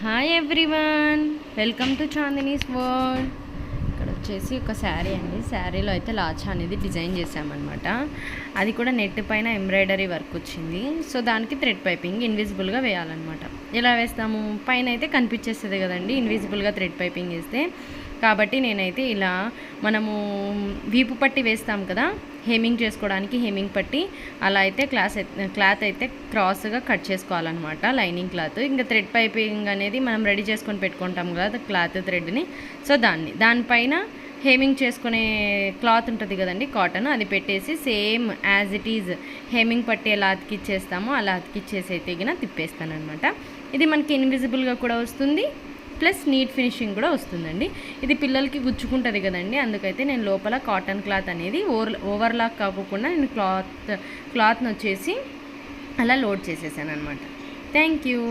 Hi everyone, welcome to Chandini's world. ఇక్కడ వచ్చేసి ఒక శారీ అండి. శారీలో అయితే లాచా అనేది డిజైన్ చేసామన్నమాట. అది కూడా నెట్ పైన ఎంబ్రాయిడరీ వర్క్ వచ్చింది. సో దానికి థ్రెడ్ పైపింగ్ ఇన్విజిబుల్గా వేయాలన్నమాట. ఎలా వేస్తాము, పైన అయితే కనిపించేస్తుంది కదండి ఇన్విజిబుల్గా థ్రెడ్ పైపింగ్ వేస్తే. కాబట్టి నేనైతే ఇలా మనము వీపు పట్టి వేస్తాం కదా హెమ్మింగ్ చేసుకోవడానికి, హెమ్మింగ్ పట్టి అలా అయితే క్లాత్ అయితే క్రాస్గా కట్ చేసుకోవాలన్నమాట, లైనింగ్ క్లాత్. ఇంకా థ్రెడ్ పైపింగ్ అనేది మనం రెడీ చేసుకొని పెట్టుకుంటాం కదా క్లాత్ థ్రెడ్ని. సో దానిపైన హెమ్మింగ్ చేసుకునే క్లాత్ ఉంటుంది కదండి కాటన్, అది పెట్టేసి same as it is hemming పట్టి ఎలా అతికిచ్చేస్తామో అలా అతికిచ్చేసి అయితే గిన తిప్పేస్తాను అనమాట. ఇది మనకి ఇన్విజిబుల్గా కూడా వస్తుంది, ప్లస్ నీట్ ఫినిషింగ్ కూడా వస్తుందండి. ఇది పిల్లలకి గుచ్చుకుంటుంది కదండి, అందుకైతే నేను లోపల కాటన్ క్లాత్ అనేది ఓవర్లాక్ కాకుండా నేను క్లాత్ని వచ్చేసి అలా లోడ్ చేసేసాను అనమాట. Thank you.